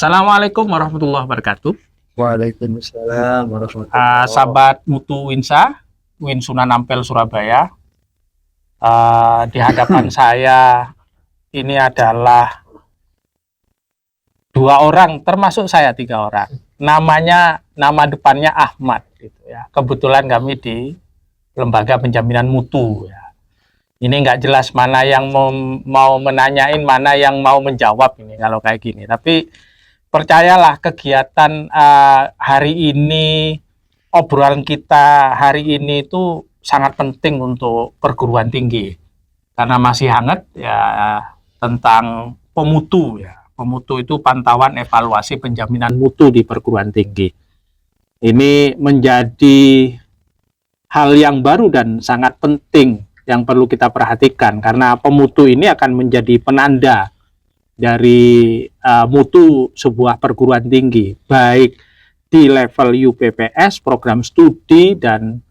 Assalamualaikum warahmatullahi wabarakatuh. Waalaikumsalam warahmatullahi Sahabat Mutu Winsa, Win Sunan Ampel Surabaya. Di hadapan saya ini adalah dua orang, termasuk saya 3 orang. Nama depannya Ahmad, gitu ya. Kebetulan kami di Lembaga Penjaminan Mutu. Ya. Ini nggak jelas mana yang mau menanyain, mana yang mau menjawab ini kalau kayak gini. Tapi percayalah kegiatan hari ini, obrolan kita hari ini itu sangat penting untuk perguruan tinggi. Karena masih hangat ya tentang pemutu ya. Pemutu itu pantauan evaluasi penjaminan mutu di perguruan tinggi. Ini menjadi hal yang baru dan sangat penting yang perlu kita perhatikan. Karena pemutu ini akan menjadi penanda dari mutu sebuah perguruan tinggi, baik di level UPPS, program studi, dan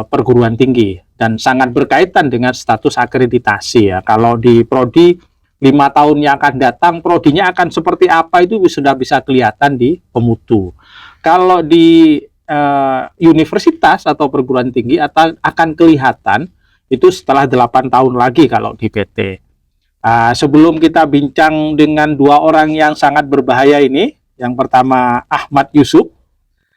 perguruan tinggi, dan sangat berkaitan dengan status akreditasi ya. Kalau di prodi 5 tahun yang akan datang, prodinya akan seperti apa itu sudah bisa kelihatan di pemutu. Kalau di universitas atau perguruan tinggi akan kelihatan itu setelah 8 tahun lagi kalau di PT. Sebelum kita bincang dengan 2 orang yang sangat berbahaya ini, yang pertama Ahmad Yusuf.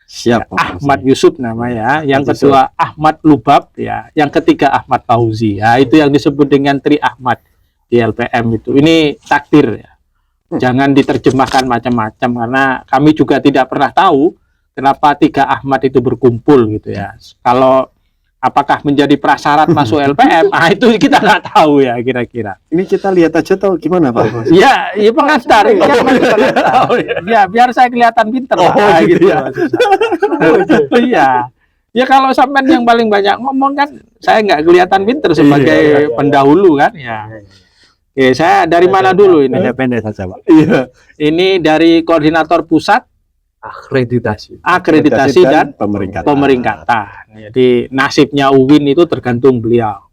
Siap, Ahmad Yusuf namanya, yang kedua Ahmad Lubab ya, yang ketiga Ahmad Fauzi. Ya, itu yang disebut dengan Tri Ahmad di LPM itu. Ini takdir ya. Jangan diterjemahkan macam-macam karena kami juga tidak pernah tahu kenapa 3 Ahmad itu berkumpul gitu ya. Kalau apakah menjadi prasyarat masuk LPM? Itu kita nggak tahu ya kira-kira. Ini kita lihat aja tahu gimana Pak? Ya pengantar. Ya biar saya kelihatan pinter. Gitu ya. Iya. Ya kalau sampean yang paling banyak ngomong kan, saya nggak kelihatan pinter sebagai pendahulu kan. Ya. Oke, saya dari mana dulu ini? Pendek saja Pak. Iya. Ini dari koordinator pusat akreditasi dan pemeringkatan. Jadi nasibnya UIN itu tergantung beliau.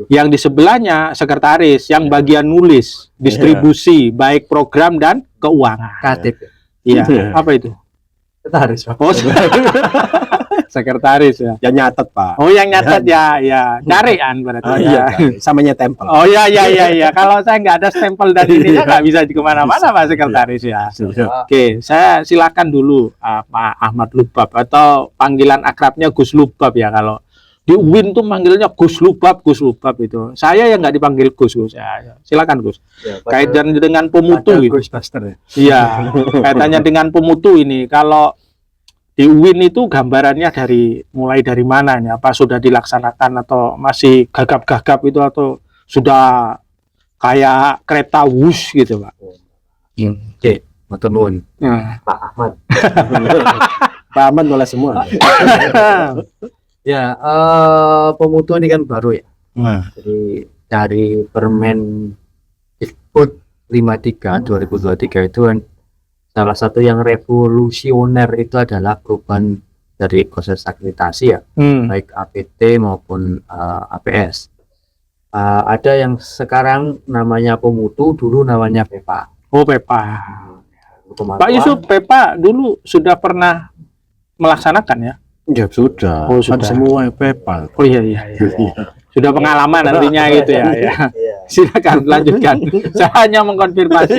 Yang di sebelahnya sekretaris yang bagian nulis, distribusi, baik program dan keuangan. KTP. Iya. Apa itu? Sekretaris Pak. Oh, sekretaris ya. Yang nyatet Pak. Oh, yang nyatet ya. Carian berarti. Oh, iya, sama nyetempel. Oh iya. Kalau saya nggak ada stempel dari ini nggak bisa kemana-mana Pak Sekretaris ya. Oke, saya silakan dulu Pak Ahmad Lubab, atau panggilan akrabnya Gus Lubab ya. Kalau di UIN tuh manggilnya Gus Lubab itu. Saya yang nggak dipanggil Gus ya. Silakan Gus. Ya, kaitan dengan pemutu gitu. Gus Buster ya. Iya, kaitannya dengan pemutu ini. Kalau di UIN itu gambarannya mulai dari mana ya? Apa sudah dilaksanakan atau masih gagap-gagap itu, atau sudah kayak kereta wush gitu Pak? Oke, matur nuwun. Pak Ahmad. Pak Ahmad boleh semua. Ya, pemutu ini kan baru ya. Jadi dari Permen Dikbud 53 2023 itu kan salah satu yang revolusioner itu adalah perubahan dari proses akreditasi ya, baik APT maupun APS. Ada yang sekarang namanya pemutu, dulu namanya PEPA. Oh, PEPA. Pak Yusuf, PEPA dulu sudah pernah melaksanakan ya? Ya sudah. Oh, sudah. Kan semua PEPA. Oh iya. Sudah pengalaman artinya gitu ya. Silakan lanjutkan. Saya hanya mengkonfirmasi.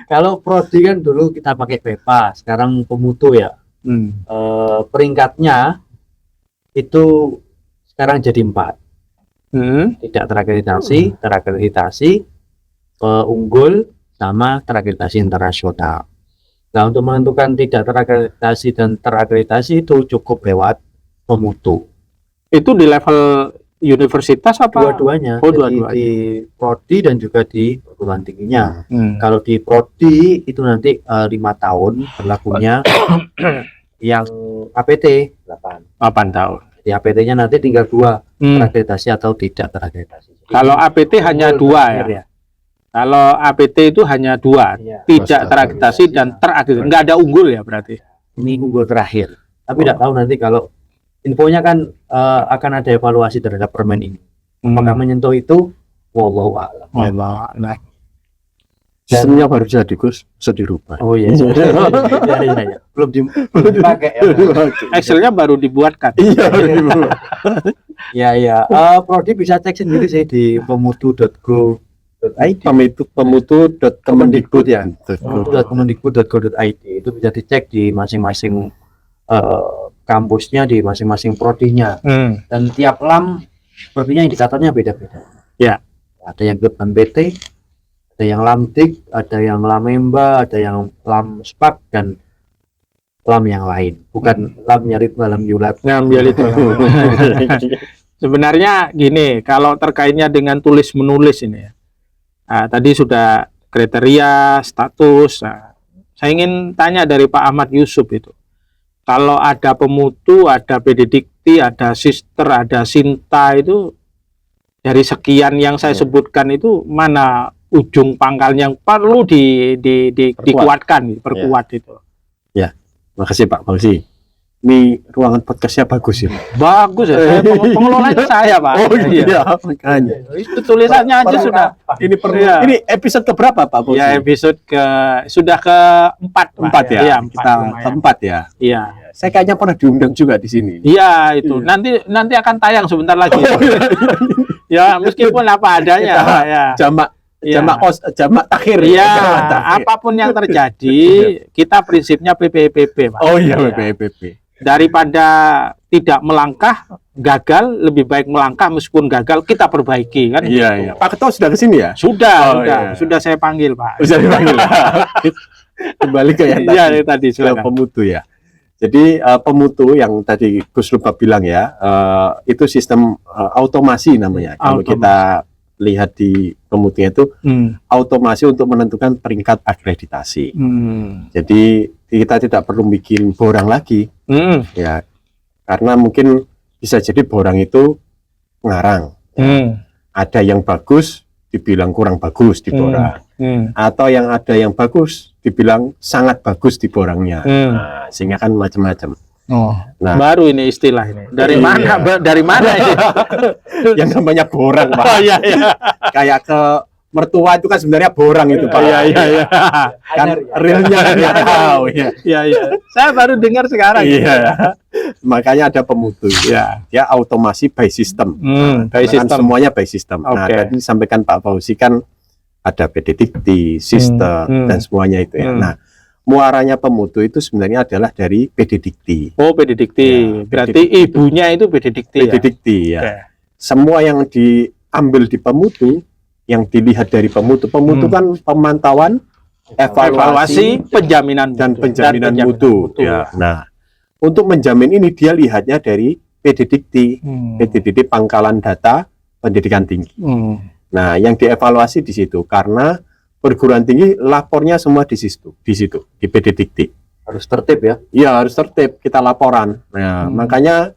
Kalau prodi kan dulu kita pakai PEPA, sekarang pemutu ya. Peringkatnya itu sekarang jadi 4. Tidak terakreditasi, unggul, sama terakreditasi internasional. Nah, untuk menentukan tidak terakreditasi dan terakreditasi itu cukup lewat pemutu. Itu di level universitas apa? Dua-duanya. Oh, dua-duanya. Di prodi dan juga di perguruan tingginya. Kalau di prodi itu nanti 5 tahun berlakunya. Yang APT 8 tahun. Di APT-nya nanti tinggal 2, terakreditasi atau tidak terakreditasi. Kalau APT hanya 2 ya. Kalau APT itu hanya 2, tidak terakreditasi dan terakreditasi. Nggak ada unggul ya berarti. Ini unggul terakhir. Tapi tidak tahu nanti kalau infonya kan akan ada evaluasi terhadap permen ini. Apakah menyentuh itu? Wallahu a'lam. Sistemnya baru jadi Gus, bisa dirubah. Oh iya. Iya. belum dipakai ya. Excelnya baru dibuatkan. Iya. Ya ya. Prodi bisa cek sendiri sih di pemutu.go.id. Pemutu.kemendikbud ya. Pemutu.kemendikbud.go.id itu bisa dicek di masing-masing kampusnya, di masing-masing prodinya. Dan tiap LAM sepertinya indikatornya beda-beda. Ya. Ada yang LAM PT, ada yang LAMDIK, ada yang LAMEMBA, ada yang LAM SPAK, dan LAM yang lain. Bukan LAM Nyaritma, LAM Yulat. Ngambil itu. Sebenarnya gini, kalau terkaitnya dengan tulis menulis ini ya. Nah, tadi sudah kriteria, status. Nah, saya ingin tanya dari Pak Ahmad Yusuf itu. Kalau ada pemutu, ada PD Dikti, ada Sister, ada Sinta itu dari sekian yang saya sebutkan itu mana ujung pangkal yang perlu dikuatkan, diperkuat itu. Makasih Pak Fauzi. Ini ruangan podcastnya bagus ya. Bagus ya, pengelolanya saya Pak. Oh iya, makanya. Itu tulisannya aja sudah. Ini perlu. Iya. Ini episode keberapa Pak Fauzi? Ya episode sudah keempat. Pak. Empat ya. Iya, Kita lumayan. keempat ya. Iya. Saya kayaknya pernah diundang juga di sini. Iya itu. Nanti akan tayang sebentar lagi. Ya meskipun apa adanya. Ya. Jamak takhir. Iya, apapun yang terjadi, kita prinsipnya PPPP, Pak. Oh iya, Ya. PPPP. Daripada tidak melangkah, gagal, lebih baik melangkah meskipun gagal kita perbaiki kan. Iya, gitu. iya. Pak Ketua sudah ke sini ya? Sudah, Oh, iya. sudah saya panggil, Pak. Sudah dipanggil. Kembali ke yang tadi. Iya, tadi Ke silakan. pemutu ya. Jadi pemutu yang tadi Gus lupa bilang ya, itu sistem automasi namanya. Kalau Automasi. kita lihat di pemutunya itu automasi untuk menentukan peringkat akreditasi. Jadi kita tidak perlu bikin borang lagi, ya, karena mungkin bisa jadi borang itu ngarang. Ada yang bagus dibilang kurang bagus di borang, atau yang ada yang bagus dibilang sangat bagus di borangnya. Nah, sehingga kan macam-macam. Oh, Nah. baru ini istilah ini. Dari Iya. mana? Dari mana ini? Yang namanya borang, Pak. Oh iya iya. Kayak ke mertua itu kan sebenarnya borang itu, Pak. Iya iya iya. Kan realnya kan nggak tahu ya. Iya iya. Saya baru dengar sekarang. Iya. Makanya ada pemutu. Iya. Dia automasi by system. By Karena kan system. semuanya by system. Nah, Oke. tadi disampaikan Pak Fauzi kan ada PD Dikti, Sister, dan semuanya itu ya. Nah, muaranya pemutu itu sebenarnya adalah dari PD Dikti. Oh, PD Dikti. Ya, Berarti ibunya itu PD Dikti PD ya? Dikti ya. Oke. Semua yang diambil di pemutu, yang dilihat dari pemutu kan pemantauan, evaluasi, penjaminan dan mutu. penjaminan mutu. Ya. Nah, untuk menjamin ini dia lihatnya dari PD Dikti, PD Dikti Pangkalan Data Pendidikan Tinggi. Nah, yang dievaluasi di situ karena perguruan tinggi lapornya semua di situ, di PD Dikti. Harus tertib ya. Iya, harus tertib, kita laporan. Nah, makanya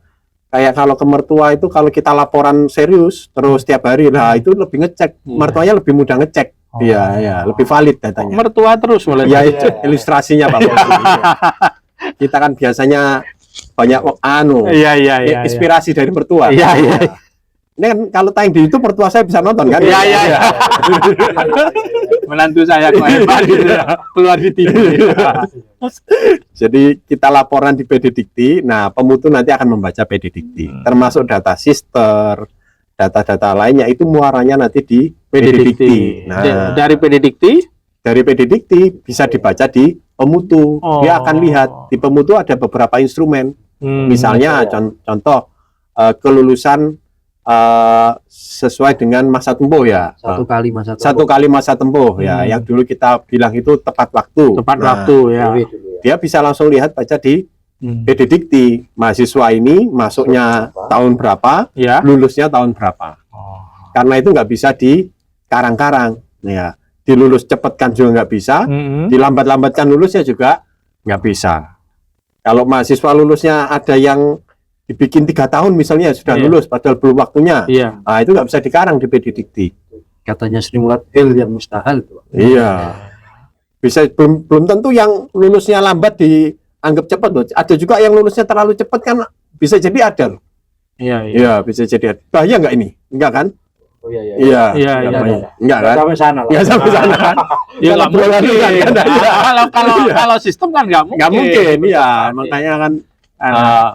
kayak kalau ke mertua itu kalau kita laporan serius terus tiap hari, nah itu lebih ngecek. Mertuanya lebih mudah ngecek. Iya, iya, lebih valid datanya. Mertua terus mulai. Ya itu ilustrasinya Pak Fauzi. Kita kan biasanya banyak Iya. inspirasi dari mertua. Iya iya. Ini kan kalau tayang di YouTube mertua saya bisa nonton kan? Iya iya. Menantu saya kok hebat gitu ya. Keluar di TV. Jadi kita laporan di PD Dikti. Nah, pemutu nanti akan membaca PD Dikti, termasuk data sister, data-data lainnya itu muaranya nanti di PD Dikti. Nah, dari PD Dikti dari PD Dikti bisa dibaca di pemutu. Dia akan lihat di pemutu ada beberapa instrumen. Misalnya contoh kelulusan sesuai dengan masa tempuh ya. Satu kali masa Satu kali masa tempuh ya. Yang dulu kita bilang itu tepat waktu. tepat Nah, waktu ya. dia bisa langsung lihat baca di PD Dikti. Mahasiswa ini masuknya tahun berapa, Ya. lulusnya tahun berapa. Karena itu nggak bisa di karang-karang. Ya, dilulus cepatkan juga nggak bisa, dilambat-lambatkan lulusnya juga nggak bisa. Kalau mahasiswa lulusnya ada yang dibikin 3 tahun misalnya sudah lulus padahal belum waktunya, Iya. nah itu nggak bisa dikarang di PD Dikti. Katanya Sri Mulat hal yang mustahil itu. Iya. Bisa belum tentu yang lulusnya lambat dianggap cepat loh. Ada juga yang lulusnya terlalu cepat kan bisa jadi ada loh. Iya. Iya, bisa jadi ada. Bahaya nggak ini? Enggak kan? Oh iya iya. Iya. Iya, iya. Enggak kan? Sampai sana lah. Enggak sampai sana kan? Ya Kalau nggak mungkin. bola liar kan ada. Kalau sistem kan nggak mungkin. Nggak mungkin, iya. Makanya kan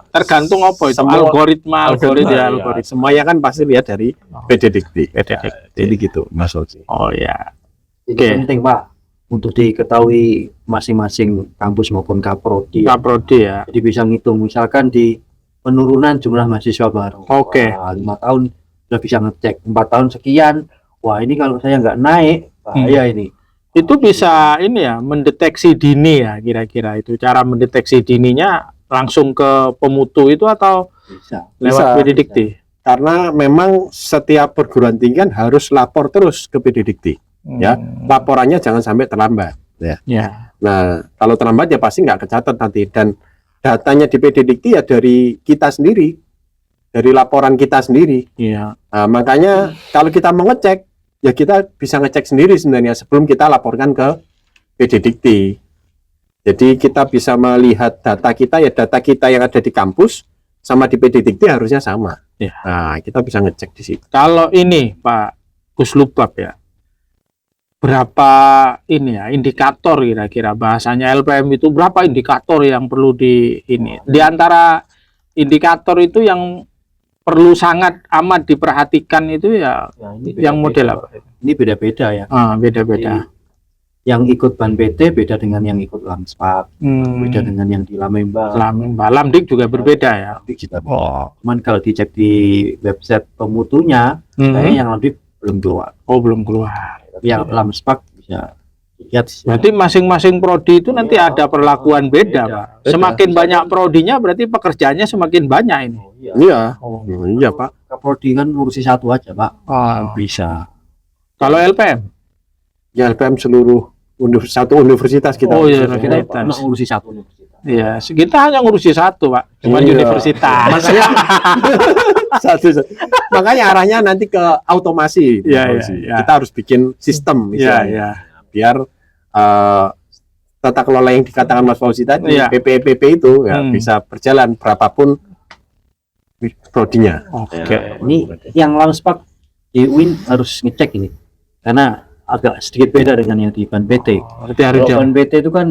Tergantung apa itu semua algoritma iya. algoritma. Semuanya kan pasti lihat dari PD Dikti. PD Ya, jadi gitu, Mas Oci. Oh ya. Ini Oke. penting Pak untuk diketahui masing-masing kampus maupun kaprodi. Kaprodi ya. Jadi bisa ngitung misalkan di penurunan jumlah mahasiswa baru. Oke. Wah, 5 tahun sudah bisa ngecek 4 tahun sekian. Wah ini kalau saya nggak naik bahaya ini. Itu bisa ini ya mendeteksi dini ya kira-kira itu cara mendeteksi dininya langsung ke pemutu itu atau Bisa. lewat Bisa. PD Dikti? Karena memang setiap perguruan tinggi kan harus lapor terus ke PD Dikti. Ya, laporannya jangan sampai terlambat. Ya. Ya. Nah, kalau terlambat ya pasti nggak kecatat nanti. Dan datanya di PD Dikti ya dari kita sendiri, dari laporan kita sendiri. Iya. Nah, makanya kalau kita mau ngecek, ya kita bisa ngecek sendiri sebenarnya sebelum kita laporkan ke PD Dikti. Jadi kita bisa melihat data kita, ya data kita yang ada di kampus sama di PD Dikti harusnya sama. Ya. Nah, kita bisa ngecek di situ. Kalau ini Pak Kuslubab ya, berapa ini ya indikator kira-kira bahasanya LPM itu berapa indikator yang perlu di ini? Di antara indikator itu yang perlu sangat amat diperhatikan itu ya Ya, ini yang model beda-beda. apa? Ini beda-beda ya. Beda-beda. Yang ikut Ban PT beda dengan yang ikut Lamspak, beda dengan yang di Lamemba. Lamdik juga berbeda ya. Tapi kita cuman kalau dicek di website pemutunya, kayaknya yang Lamdik belum keluar. Oh belum keluar. Tapi yang Lamspak bisa lihat. Berarti masing-masing prodi itu nanti ada perlakuan beda, Pak. Beda. Semakin banyak prodinya berarti pekerjaannya semakin banyak ini. Iya. Oh, Iya, Pak. Kaprodi kan ngurusi satu aja Pak. bisa. Kalau LPM? Ya, LPM seluruh satu universitas kita. Oh, iya, Kita universitas. pernah ngurusi satu universitas. Iya, kita hanya ngurusi satu, Pak. Cuma Iya. universitas. Makanya satu. Makanya arahnya nanti ke otomasi. Iya, Otomasi. iya, iya. Kita harus bikin sistem Iya, misalnya. iya. Biar tata kelola yang dikatakan Mas Fauzi tadi, Iya. PPPP itu ya bisa berjalan berapapun prodinya. Oke. Ini yang Lamspak di UIN harus ngecek ini. Karena agak sedikit beda dengan yang di Ban PT. Berarti harus Kalau Ban PT itu kan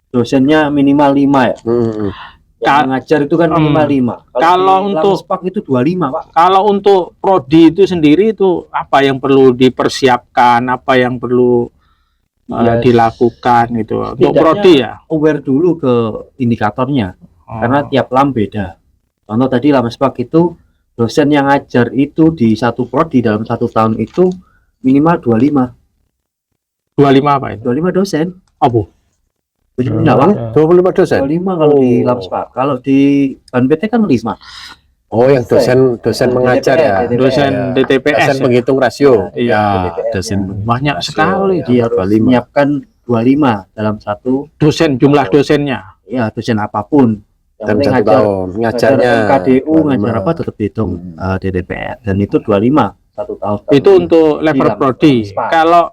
dosennya minimal 5 ya. Yang ngajar itu kan minimal 5. kalau di untuk- Lamspak itu 25, Pak. Kalau untuk prodi itu sendiri itu apa yang perlu dipersiapkan, apa yang perlu Ya, dilakukan gitu. Untuk setidaknya prodi ya. aware dulu ke indikatornya. Karena tiap lam beda. Contoh tadi Lamspak itu dosen yang ngajar itu di satu prodi dalam 1 tahun itu minimal 25. 25 apa itu? 25 dosen. Apa? 25 Pak. 25 dosen. 25 kalau di Oh. Lamspak. Kalau di Ban PT kan 5. Oh, yang dosen mengajar ya. DTPS. Dosen Ya. DTPS. Dosen ya? penghitung rasio. Iya. dosen Banyak sekali. Ya. Dia harus 25. menyiapkan 25 dalam satu Dosen, jumlah dosennya. ya dosen apapun. Yang Dan penting 1 ngajar, tahun ngajarnya KDU, 25. ngajar apa tetap dihitung DTPR dan itu 25 1 tahun. Itu untuk level Iya, prodi. Lamspak. Kalau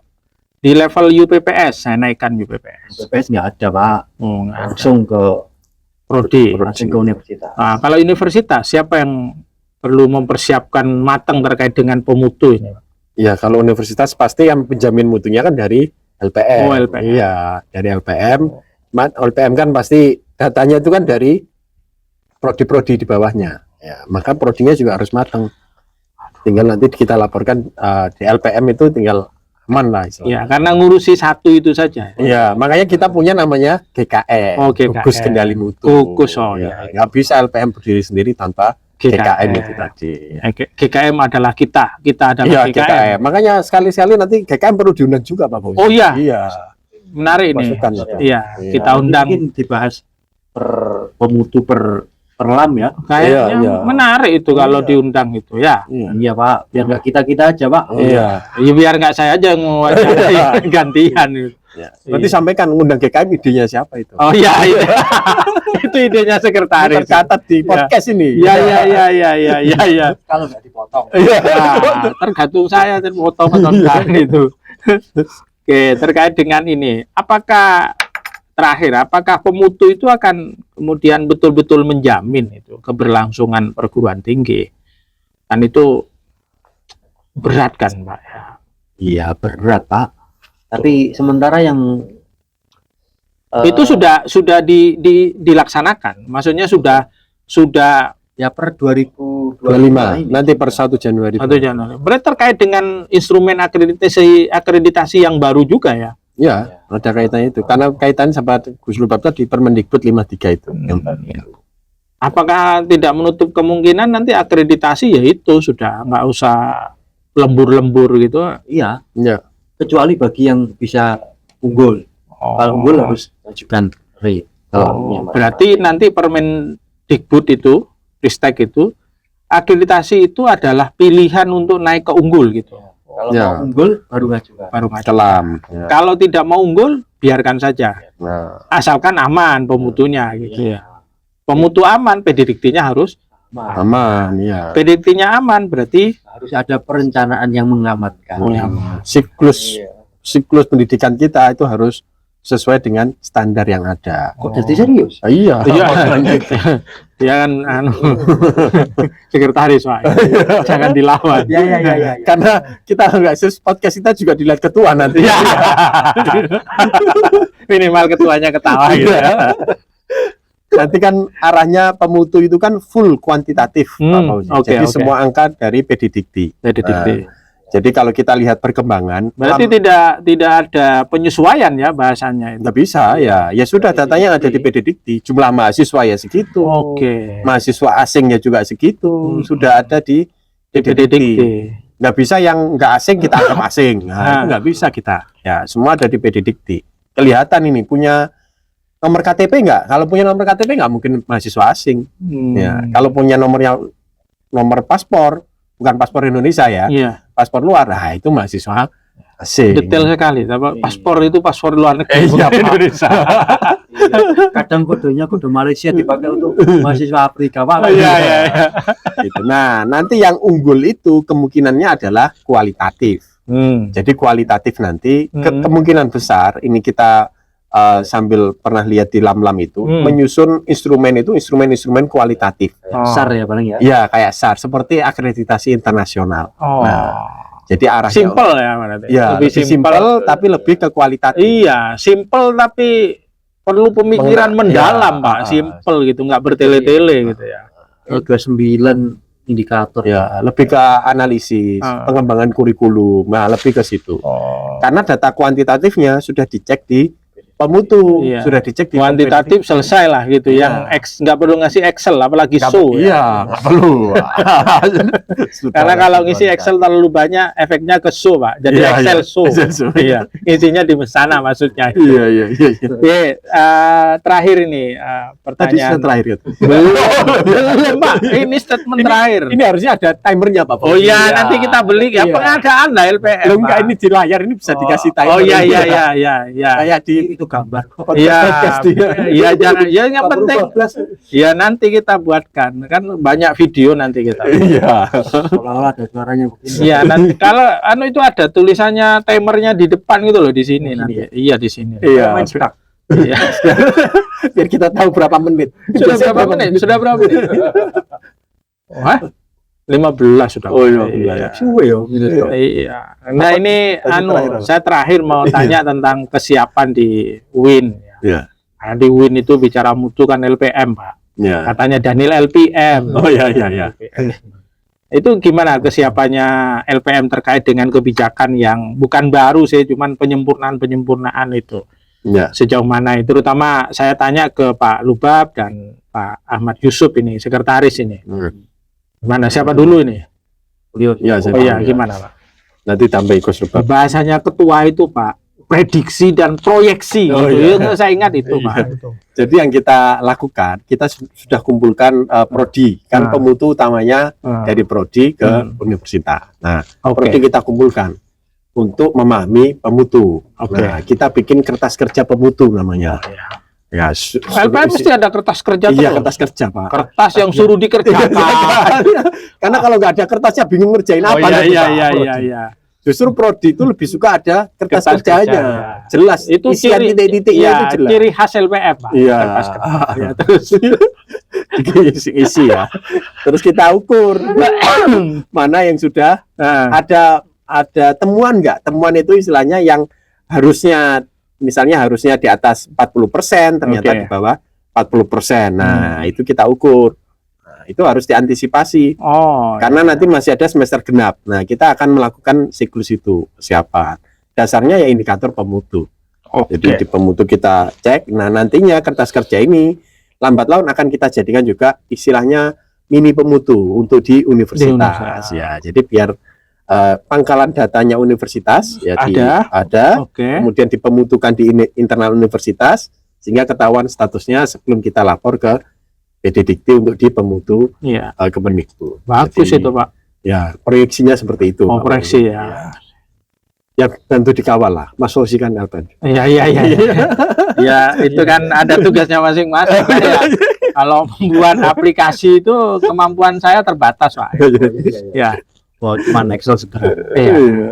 di level UPPS, saya naikkan UPPS. DTPS nggak ada Pak, Oh, nggak ada. langsung ke Prodi. langsung ke universitas. Nah, kalau universitas, siapa yang perlu mempersiapkan matang terkait dengan pemutu ini? Ya, kalau universitas pasti yang penjamin mutunya kan dari LPM. Oh, LPM. Iya, dari LPM. LPM kan pasti datanya itu kan dari prodi-prodi di bawahnya. Ya, maka prodinya juga harus matang. Tinggal nanti kita laporkan di LPM itu tinggal aman lah istilahnya. Ya, karena ngurusi satu itu saja. Iya, makanya kita punya namanya GKM, Oh, GKM. Gugus Kendali Mutu. Gugus, oh, ya. iya. Nggak bisa LPM berdiri sendiri tanpa GKM itu tadi. GKM adalah kita adalah Iya, GKM. GKM. Makanya sekali-sekali nanti GKM perlu diundang juga, Pak Fauzi. Oh iya, Iya. menarik ini. Masukan itu. Iya, Iya. kita undang. Mungkin dibahas per pemutu per lam ya. Kayaknya Iya. menarik itu kalau Iya. diundang itu ya. Iya. Iya Pak, biar nggak kita aja Pak. Iya. Ya, biar nggak saya aja yang mewawancarai gantian itu. Ya. Nanti sampaikan undang GKM idenya siapa itu? Oh iya, iya. Itu idenya Ini sekretaris. tercatat di podcast ini. Iya, iya, iya, iya, iya, iya, iya. Kalau nggak dipotong. Iya. Nah, tergantung saya terpotong atau enggak itu. Oke, terkait dengan ini, apakah pemutu itu akan kemudian betul-betul menjamin itu keberlangsungan perguruan tinggi? Dan itu berat kan Pak ya. Iya berat Pak. Tapi sementara yang Itu sudah dilaksanakan. Maksudnya sudah ya per 2025 25 ini. nanti per 1 Januari. 1 Januari. Berarti terkait dengan instrumen akreditasi yang baru juga ya. Ya, ada kaitannya itu. Karena kaitan sama Gus Lubab tadi Permendikbud 53 itu. Yang baru. Apakah tidak menutup kemungkinan nanti akreditasi ya itu sudah nggak usah lembur-lembur gitu? Iya, Ya. kecuali bagi yang bisa unggul. Kalau unggul harus ajukan re. Berarti nanti Permendikbud itu, Ristek itu, akreditasi itu adalah pilihan untuk naik ke unggul gitu. Kalau Ya. mau unggul baru ngajukan. Baru ngajukan. Kelam. Ya. Kalau tidak mau unggul, biarkan saja. Nah, Asalkan aman pemutunya gitu ya. Pemutu aman, pedidiktinya harus. aman ya. Pedidiktinya aman berarti Harus ada perencanaan yang mengamatkan. Siklus pendidikan kita itu harus sesuai dengan standar yang ada. Kok jadi serius? Iya. iya. Dia kan sekretaris Pak. Jangan dilawan. Ya. Karena kita nggak podcast kita juga dilihat ketua nanti. Ya. Minimal ketuanya ketawa gitu ya. Nanti kan arahnya pemutu itu kan full kuantitatif, Pak Fauzi. Oke, Jadi oke. semua angka dari PDDikti. Jadi kalau kita lihat perkembangan, Berarti tidak ada penyesuaian ya bahasanya itu. nggak bisa ya. Ya sudah datanya ada di PDDikti. Jumlah mahasiswa ya segitu. Oke. Mahasiswa asingnya juga segitu. Sudah ada di PDDikti. Nggak bisa yang nggak asing kita anggap asing. Nah, itu nggak bisa kita. Ya semua ada di PDDikti. Kelihatan ini punya nomor KTP nggak? Kalau punya nomor KTP nggak mungkin mahasiswa asing. Ya, kalau punya nomor paspor, bukan paspor Indonesia ya, Iya. paspor luar, nah itu mahasiswa asing. Detail sekali. Tapi paspor itu paspor luar negeri. Iya, Pak. Indonesia. Kadang kodenya kode Malaysia dipakai untuk mahasiswa Afrika Pak. Iya. Gitu. Nah, nanti yang unggul itu kemungkinannya adalah kualitatif. Jadi kualitatif nanti kemungkinan besar ini kita sambil pernah lihat di Lamlam itu menyusun instrumen-instrumen kualitatif. SAR ya paling ya. Ya kayak SAR seperti akreditasi internasional. Jadi arahnya Simple ya berarti. ya lebih simpel tapi lebih ke kualitatif. Iya, simple tapi perlu pemikiran mendalam, Pak. Simple gitu, nggak bertele-tele gitu ya. 29 indikator. Ya, lebih ke analisis, pengembangan kurikulum. Nah, lebih ke situ. Karena data kuantitatifnya sudah dicek di pemutu, Iya. sudah dicek di Kuantitatif selesai lah gitu. Iya. Yang nggak perlu ngasih Excel, apalagi Nggak- show. Iya, nggak perlu. Sudah Karena kalau lakukan. ngisi Excel terlalu banyak, efeknya ke show, Pak. Jadi Iya, Excel iya. show. Excel show. Iya, isinya di sana maksudnya. Iya. Oke, terakhir ini Tadi pertanyaan. sudah terakhir. Belum, Pak. Ini statement terakhir. Ini harusnya ada timernya, Pak. Oh iya, nanti kita beli ya Iya. pengadaan lah LPM. Lo enggak Pak. ini di layar ini bisa dikasih timer. Oh iya. Kayak di Itu gambar. Iya, podcast dia. iya jangan. Ya yang penting. Ya nanti kita buatkan. Kan banyak video nanti kita. Iya. Seolah-olah ada suaranya begini. Iya, nanti kalau itu ada tulisannya timernya di depan gitu loh di sini nanti. Iya di sini. Iya. Main stuck. Iya. Biar kita tahu berapa menit. Sudah berapa menit? Sudah berapa menit? Wah, 15 sudah. Oh, Iya. Suwe yo. Iya. Nah ini terakhir. saya terakhir mau tanya tentang kesiapan di UIN. Iya. Nah, di UIN itu bicara mutu kan LPM, Pak. Iya. Katanya Daniel LPM. Oh iya. Itu gimana kesiapannya LPM terkait dengan kebijakan yang bukan baru sih, cuman penyempurnaan itu. Iya. Sejauh mana itu, terutama saya tanya ke Pak Lubab dan Pak Ahmad Yusuf ini, sekretaris ini. Gimana, siapa dulu ini? Beliau. Iya, saya Oh iya, paham. gimana Pak? Nanti tambah ikut sebab. Bahasanya ketua itu Pak, prediksi dan proyeksi. Oh, gitu. iya. Itu saya ingat itu Iya. Pak. Jadi yang kita lakukan, kita sudah kumpulkan prodi, kan Nah. pemutu utamanya Ah, dari prodi ke universitas. Nah, Oke. prodi kita kumpulkan untuk memahami pemutu. Oke. Nah, kita bikin kertas kerja pemutu namanya. Ya, LPM mesti ada kertas kerja iya terus. kertas kerja, Pak. Kertas yang suruh dikerjakan. Karena kalau nggak ada kertasnya bingung ngerjain Oh apa. iya nanti, iya Pak. iya iya iya. Justru prodi itu lebih suka ada kertas Kertas kerjanya. kerja. Jelas. Itu isian ciri titik-titiknya ya, itu jelas. ciri khas LPM, Pak. Iya. Kertas-kertas. Ya, terus Isi ya. Terus kita ukur mana yang sudah ada temuan nggak? Temuan itu istilahnya yang harusnya misalnya harusnya di atas 40%, ternyata Oke. di bawah 40%. Nah, itu kita ukur. Nah, itu harus diantisipasi. Karena nanti masih ada semester genap. Nah, kita akan melakukan siklus itu. Siapa? Dasarnya ya indikator pemutu. Jadi di pemutu kita cek. Nah, nantinya kertas kerja ini lambat laun akan kita jadikan juga istilahnya mini pemutu untuk di universitas. Ya, jadi biar pangkalan datanya universitas ya ada. Kemudian dipemutukan di internal universitas sehingga ketahuan statusnya sebelum kita lapor ke PD Dikti untuk dipemutu Kemendikbud. Bagus Jadi, itu, Pak. Ya, proyeksinya seperti itu. Proyeksi ya. Ya tentu dikawal lah. Mas Sosi kan LPM. Iya. Ya, itu kan ada tugasnya masing-masing. Ya. Kalau membuat aplikasi itu kemampuan saya terbatas, Pak. Ya. Cuman Excel segera.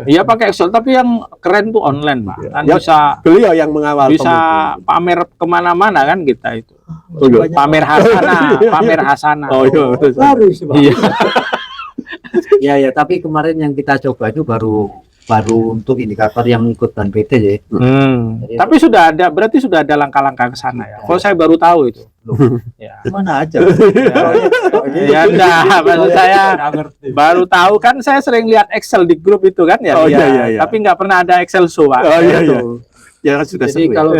Iya pakai Excel, tapi yang keren tuh online, Pak. Kan Ya, bisa beliau yang mengawal bisa pemutu. pamer kemana-mana kan kita itu. Enggak. Pamer Hasana. Oh iya. Harus, Pak. Iya. Ya, tapi kemarin yang kita coba itu baru untuk indikator yang ikut dan PT ya. Tapi berarti sudah ada langkah-langkah ke sana ya. Kalau saya baru tahu itu. Ya. Mana aja. Ya enggak, maksud saya baru tahu kan, saya sering lihat Excel di grup itu kan ya. Oh, iya. Tapi nggak pernah ada Excel show, Pak. Oh iya. Itu. Ya kan sudah Jadi seru. kalau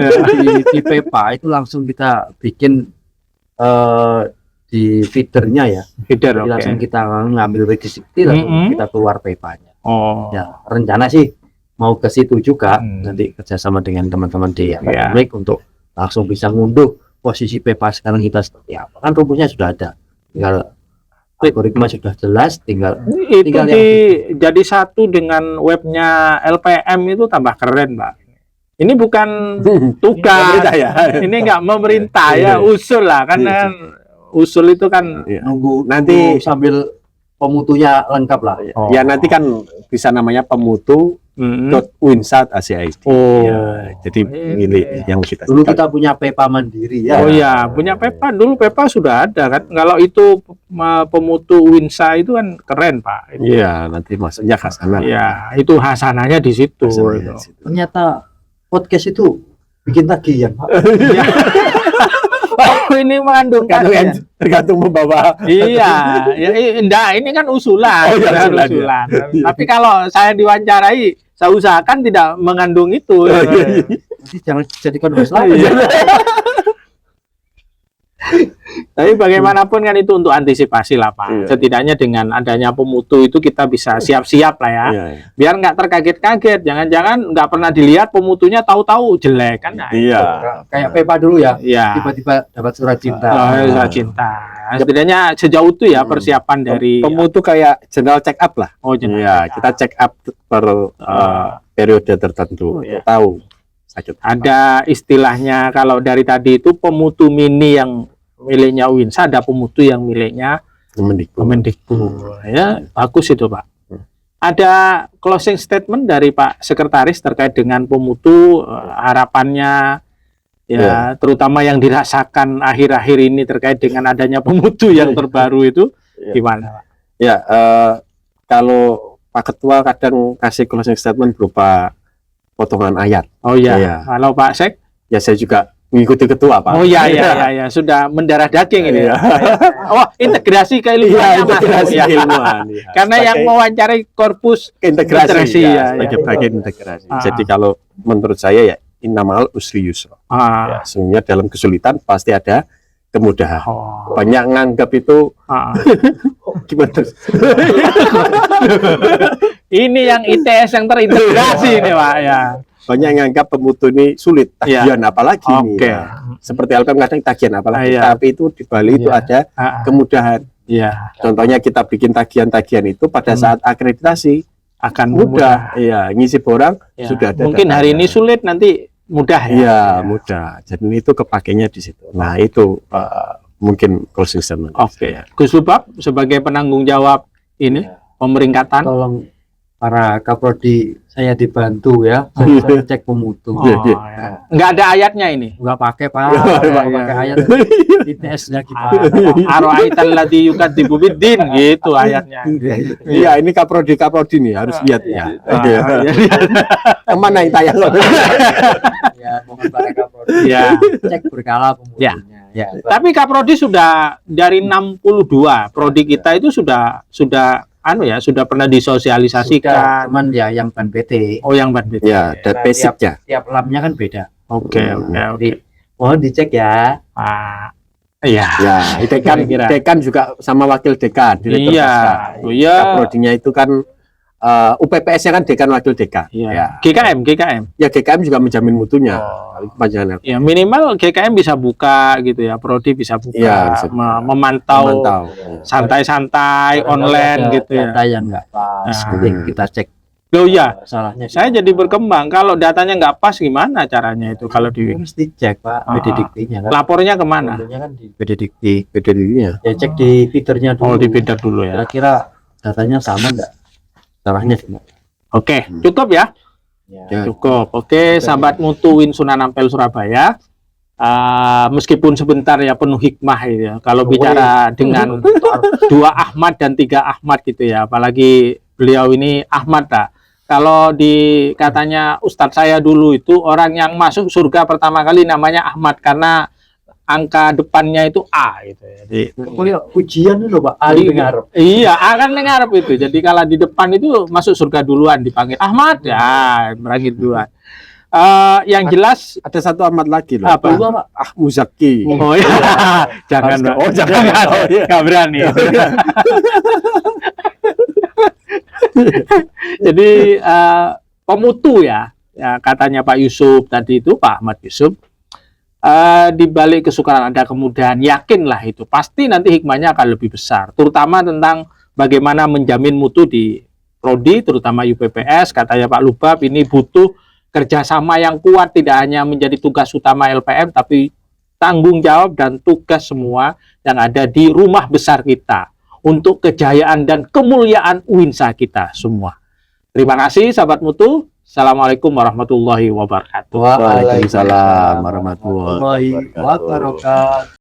di PEPA itu langsung kita bikin di feedernya ya. Feeder, Jadi oke. langsung kita ngambil registrasi langsung kita keluar PEPA-nya. Oh. Ya, rencana sih mau ke situ juga Hmm. nanti kerjasama dengan teman-teman di Ya. Akademik untuk langsung bisa ngunduh posisi PEPA sekarang kita seperti apa. Kan rumusnya sudah ada. Tinggal algoritma sudah jelas, tinggal Itu tinggal jadi satu dengan webnya LPM itu tambah keren, Pak. Ini bukan tugas, Pemerintah ya. ini nggak memerintah ya, usul lah kan, kan usul itu kan. Iya. nunggu Nanti- sambil pemutunya lengkap lah. Oh. Ya nanti kan bisa namanya pemutu .winsat.ac.id. Oh. Ya, jadi milik yang kita. Dulu kita punya PEPA mandiri ya. Oh ya, punya PEPA dulu, PEPA sudah ada kan. Kalau itu pemutu Winsa itu kan keren, Pak. Iya, nanti maksudnya Hasanah. Ya, itu hasanahnya di situ. Hasanahnya di situ. Ternyata podcast itu bikin tagihan, Pak. Ya. Oh, ini mengandung Tergantung membawa. Iya, ya enggak, ini kan usulan, Oh, iya, kan usulan, usulan. Tapi kalau saya diwawancarai, saya usahakan tidak mengandung itu. Nanti jangan jadikan host lagi. Iya. Tapi bagaimanapun kan itu untuk antisipasi lah, Pak. Iya. Setidaknya dengan adanya pemutu itu kita bisa siap-siap lah ya. Iya. Biar nggak terkaget-kaget. Jangan-jangan nggak pernah dilihat pemutunya, tahu-tahu jelek kan. Nah, Iya. Kayak PEPA dulu ya. Iya. Tiba-tiba dapat surat cinta. Oh, surat cinta. Setidaknya sejauh itu ya persiapan dari Pemutu kayak general check up lah. oh jenazah. Iya, kita check up per periode tertentu. Iya. Tahu sakit. Ada istilahnya kalau dari tadi itu pemutu mini yang miliknya Winsa, ada pemutu yang miliknya Kemendikbud. Ya, bagus itu, Pak. Ada closing statement dari Pak Sekretaris terkait dengan pemutu, harapannya ya, terutama yang dirasakan akhir-akhir ini terkait dengan adanya pemutu yang terbaru itu gimana, Pak? Ya, kalau Pak Ketua kadang kasih closing statement berupa potongan ayat. Oh iya, Iya. kalau Pak Sek, Ya saya juga mengikuti Ketua, Pak. oh iya, sudah mendarah daging ini. Iya. Oh, integrasi keilmuan. Iya, integrasi ilmuwan. Iya. Karena yang Sebagai mewawancarai korpus integrasi, ya, ya, sebagai bagian integrasi. Jadi kalau menurut saya ya innamal usri yusra. Ya, sesungguhnya dalam kesulitan pasti ada kemudahan. Banyak nganggap itu gimana? Ini yang ITS yang terintegrasi ini, Pak ya. Banyak nganggap pemutu ini sulit, tagihan apalagi ini. Oke. Ya. Seperti LPM kadang tagihan apalagi, Iya. tapi itu di Bali itu ada kemudahan. Iya, Contohnya kita bikin tagihan-tagihan itu pada saat akreditasi akan mudah. Iya, ngisi borang Ya. sudah ada. Mungkin hari ini sulit, nanti mudah ya. Iya, mudah. Jadi itu kepakainya di situ. Nah, itu mungkin closing statement. Oke. Gus Lubab sebagai penanggung jawab ini pemeringkatan. Tolong para kaprodi saya dibantu ya, saya cek pemutu. Oh, ya. Nggak ada ayatnya ini. Nggak pakai Pak, nggak pakai ayat di TS-nya gimana? Aro'aital ladzi yukadzibu biddin gitu ayatnya. Iya, ini kaprodi nih harus lihat ya. Yang mana yang tayang? Ya, mohon para kaprodi Ya. cek berkala pemutunya. Ya. Tapi Kaprodi sudah dari 62 prodi kita itu sudah sudah pernah Sudah, disosialisasikan. cuman ya yang ban PT. Oh, yang BAT. Ya, dan Nah, basicnya. Tiap labnya kan beda. Oke, oke. Jadi mohon dicek ya. Ah, iya. Ya, Kira-kira. dekan juga sama wakil dekan. Direktur Iya. Pasca. Oh, iya. Kaprodinya itu kan UPPS-nya kan dekan wakil dekan. Iya. Ya. GKM. Ya GKM juga menjamin mutunya. Oh. Panjangan. Ya minimal GKM bisa buka gitu ya, prodi bisa buka, Iya, bisa buka. memantau santai-santai Barangkali online ada gitu ya. Data yang nggak pas, Nah. nanti kita cek Loh ya, salahnya. saya jadi berkembang. Kalau datanya nggak pas gimana caranya itu kalau di mesti cek Pak, Ah. BD-Diktinya kan. lapornya kemana? Contohnya kan di BD-Dikti. Beda dirinya. Ya cek di feedernya Oh, dulu. di feeder dulu ya. Kira-kira datanya sama nggak? Salahnya di mana? Oke, cukup ya. Ya. Cukup. Oke, sahabat mutu Win Sunan Ampel Surabaya. Meskipun sebentar ya penuh hikmah ya. Kalau bicara dengan dua Ahmad dan tiga Ahmad gitu ya. Apalagi beliau ini Ahmad lah. Kalau di katanya Ustadz saya dulu itu orang yang masuk surga pertama kali namanya Ahmad karena angka depannya itu A gitu ya. Jadi Kuliah ujian itu Pak, Ali dengar. iya, akan ngarep itu. Jadi kalau di depan itu masuk surga duluan dipanggil Ahmad ya, merangkit duluan. Yang jelas Ada satu Ahmad lagi loh. apa? Dua Pak. Ah, Muzaki. Oh iya, jangan, Pak. Oh, jangan. Oh, iya. Nggak berani. Jadi pemutu ya, katanya Pak Yusuf tadi itu Pak Ahmad Yusuf. Di balik kesukaran ada kemudahan, yakinlah itu pasti nanti hikmahnya akan lebih besar, terutama tentang bagaimana menjamin mutu di prodi, terutama UPPS. Katanya Pak Lubab ini butuh kerjasama yang kuat, tidak hanya menjadi tugas utama LPM, tapi tanggung jawab dan tugas semua yang ada di rumah besar kita untuk kejayaan dan kemuliaan UINSA kita semua. Terima kasih sahabat mutu. Assalamualaikum warahmatullahi wabarakatuh. Waalaikumsalam warahmatullahi Wabarakatuh.